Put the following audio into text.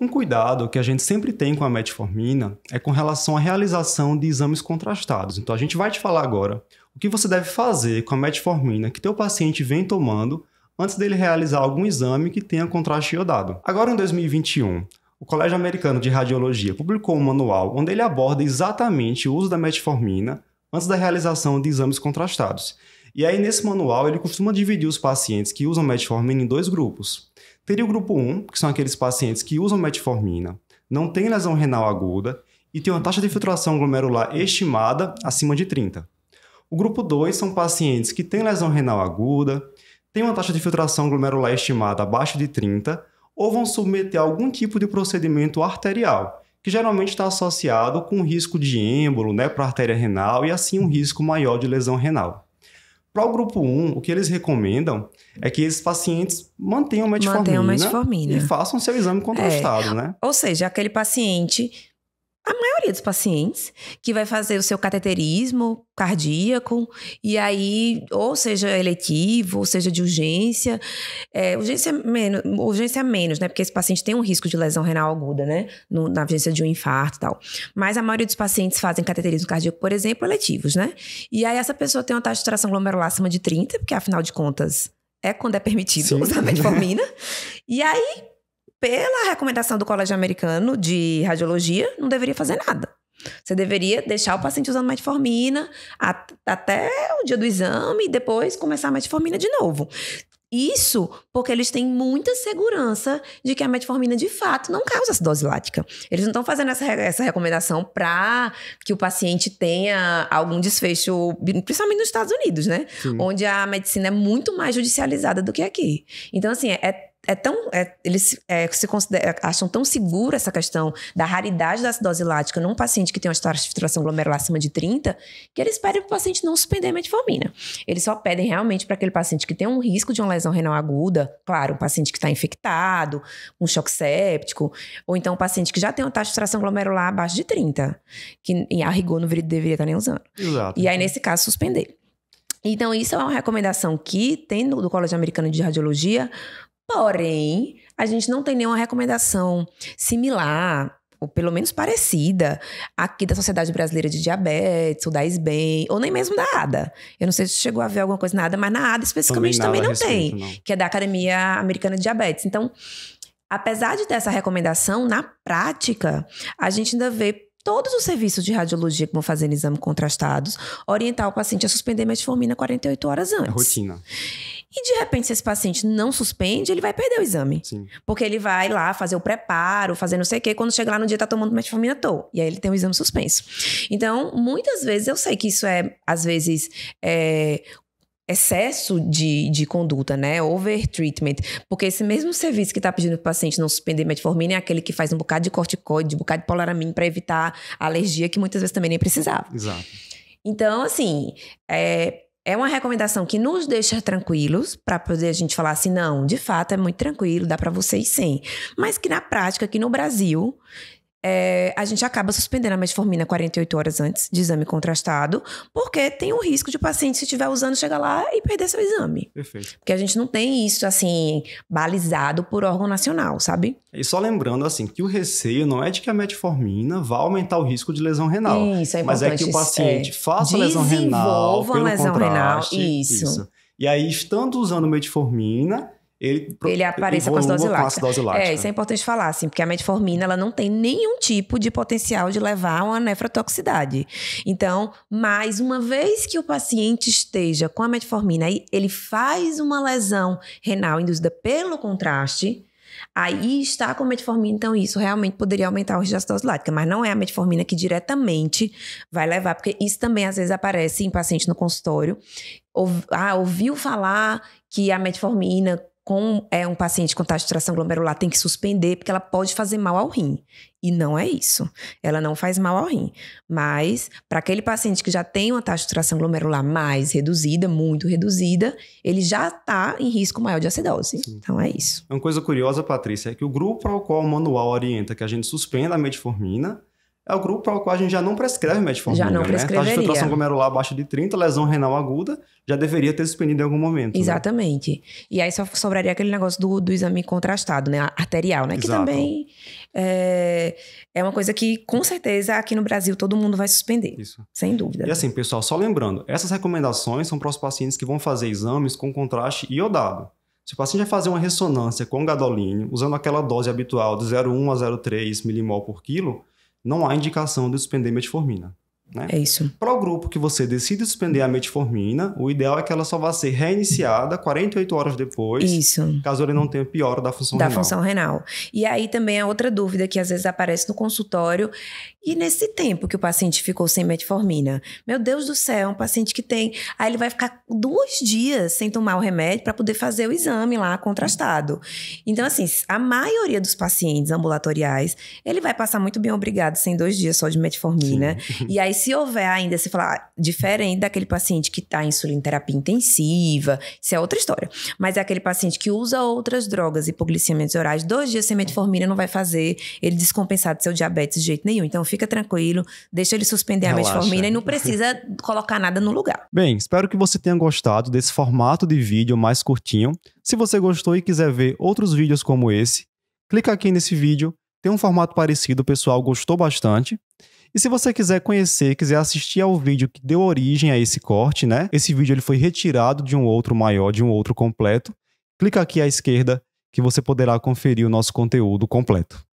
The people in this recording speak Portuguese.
Um cuidado que a gente sempre tem com a metformina é com relação à realização de exames contrastados. Então, a gente vai te falar agora o que você deve fazer com a metformina que teu paciente vem tomando antes dele realizar algum exame que tenha contraste iodado. Agora, em 2021, o Colégio Americano de Radiologia publicou um manual onde ele aborda exatamente o uso da metformina antes da realização de exames contrastados. E aí, nesse manual, ele costuma dividir os pacientes que usam metformina em 2 grupos. Teria o grupo 1, que são aqueles pacientes que usam metformina, não têm lesão renal aguda e têm uma taxa de filtração glomerular estimada acima de 30. O grupo 2 são pacientes que têm lesão renal aguda, têm uma taxa de filtração glomerular estimada abaixo de 30 ou vão submeter a algum tipo de procedimento arterial, que geralmente está associado com risco de êmbolo, para a artéria renal e assim um risco maior de lesão renal. Para o grupo 1, o que eles recomendam é que esses pacientes mantenham metformina e façam seu exame contrastado, né? Ou seja, aquele paciente, a maioria dos pacientes, que vai fazer o seu cateterismo cardíaco, e aí, ou seja eletivo, ou seja de urgência, urgência menos, né? Porque esse paciente tem um risco de lesão renal aguda, né? Na urgência de um infarto e tal. Mas a maioria dos pacientes fazem cateterismo cardíaco, por exemplo, eletivos, né? E aí essa pessoa tem uma taxa de tração glomerular acima de 30, porque afinal de contas é quando é permitido usar metformina. E aí, pela recomendação do Colégio Americano de Radiologia, não deveria fazer nada. Você deveria deixar o paciente usando metformina até o dia do exame e depois começar a metformina de novo. Isso porque eles têm muita segurança de que a metformina, de fato, não causa acidose lática. Eles não estão fazendo essa recomendação para que o paciente tenha algum desfecho, principalmente nos Estados Unidos, né? Sim. Onde a medicina é muito mais judicializada do que aqui. Então, assim, eles acham tão seguro essa questão da raridade da acidose lática num paciente que tem uma taxa de filtração glomerular acima de 30, que eles pedem para o paciente não suspender a metformina. Eles só pedem realmente para aquele paciente que tem um risco de uma lesão renal aguda, claro, um paciente que está infectado, um choque séptico, ou então um paciente que já tem uma taxa de filtração glomerular abaixo de 30, que a rigor não deveria estar nem usando. Exato. E aí, nesse caso, suspender. Então, isso é uma recomendação que tem do Colégio Americano de Radiologia. Porém, a gente não tem nenhuma recomendação similar, ou pelo menos parecida, aqui da Sociedade Brasileira de Diabetes, ou da SBEM, ou nem mesmo da ADA. Eu não sei se você chegou a ver alguma coisa na ADA, mas na ADA especificamente também não tem, que é da Academia Americana de Diabetes. Então, apesar de ter essa recomendação, na prática, a gente ainda vê todos os serviços de radiologia que vão fazer exames contrastados orientar o paciente a suspender metformina 48 horas antes. É rotina. E de repente, se esse paciente não suspende, ele vai perder o exame. Sim. Porque ele vai lá fazer o preparo, fazer não sei o quê, quando chega lá no dia tá tomando metformina e aí ele tem o exame suspenso. Então, muitas vezes, eu sei que isso às vezes, excesso de conduta, né? Overtreatment. Porque esse mesmo serviço que tá pedindo pro paciente não suspender metformina é aquele que faz um bocado de corticoide, um bocado de polaramina para evitar a alergia, que muitas vezes também nem precisava. Exato. Então, assim, é uma recomendação que nos deixa tranquilos para poder a gente falar assim, não, de fato é muito tranquilo, dá para vocês sem. Mas que na prática, aqui no Brasil, a gente acaba suspendendo a metformina 48 horas antes de exame contrastado, porque tem o risco de o paciente, se estiver usando, chegar lá e perder seu exame. Perfeito. Porque a gente não tem isso, assim, balizado por órgão nacional, sabe? E só lembrando, assim, que o receio não é de que a metformina vá aumentar o risco de lesão renal. Isso, é importante. Mas é que o paciente faça lesão renal, pelo lesão contraste. Renal, isso. E aí, estando usando metformina, ele apareça com acidose lática. Isso é importante falar, assim, porque a metformina, ela não tem nenhum tipo de potencial de levar a uma nefrotoxicidade. Então, mais uma vez que o paciente esteja com a metformina e ele faz uma lesão renal induzida pelo contraste, aí está com metformina, então isso realmente poderia aumentar o risco de acidose lática, mas não é a metformina que diretamente vai levar, porque isso também às vezes aparece em paciente no consultório. Ouviu falar que a metformina um paciente com taxa de tração glomerular tem que suspender porque ela pode fazer mal ao rim. E não é isso. Ela não faz mal ao rim. Mas, para aquele paciente que já tem uma taxa de tração glomerular mais reduzida, muito reduzida, ele já está em risco maior de acidose. Sim. Então, é isso. Uma coisa curiosa, Patrícia, é que o grupo ao qual o manual orienta que a gente suspenda a metformina é o grupo para o qual a gente já não prescreve metformina. Já não prescreveria. Taxa de filtração glomerular abaixo de 30, lesão renal aguda, já deveria ter suspendido em algum momento. Exatamente. Né? E aí só sobraria aquele negócio do exame contrastado, né? Arterial, né? Exato. Que também é uma coisa que, com certeza, aqui no Brasil todo mundo vai suspender. Isso. Sem dúvida. E assim, pessoal, só lembrando, essas recomendações são para os pacientes que vão fazer exames com contraste iodado. Se o paciente vai fazer uma ressonância com gadolínio, usando aquela dose habitual de 0,1 a 0,3 milimol por quilo, não há indicação de suspender metformina. Né? É isso. Para o grupo que você decide suspender a metformina, o ideal é que ela só vá ser reiniciada 48 horas depois, isso. Caso ele não tenha piora da função renal. Da função renal. E aí também é outra dúvida que às vezes aparece no consultório. E nesse tempo que o paciente ficou sem metformina? Meu Deus do céu, um paciente que tem... Aí ele vai ficar 2 dias sem tomar o remédio para poder fazer o exame lá contrastado. Então, assim, a maioria dos pacientes ambulatoriais, ele vai passar muito bem obrigado sem 2 dias só de metformina. Sim. E aí, se houver ainda, se falar diferente daquele paciente que está em insulinoterapia intensiva, isso é outra história. Mas é aquele paciente que usa outras drogas, hipoglicemiantes orais, 2 dias sem metformina não vai fazer ele descompensar do seu diabetes de jeito nenhum. Então, fica tranquilo, deixa ele suspender a metformina e não precisa colocar nada no lugar. Bem, espero que você tenha gostado desse formato de vídeo mais curtinho. Se você gostou e quiser ver outros vídeos como esse, clica aqui nesse vídeo. Tem um formato parecido, o pessoal gostou bastante. E se você quiser conhecer, quiser assistir ao vídeo que deu origem a esse corte, né? Esse vídeo ele foi retirado de um outro maior, de um outro completo. Clica aqui à esquerda que você poderá conferir o nosso conteúdo completo.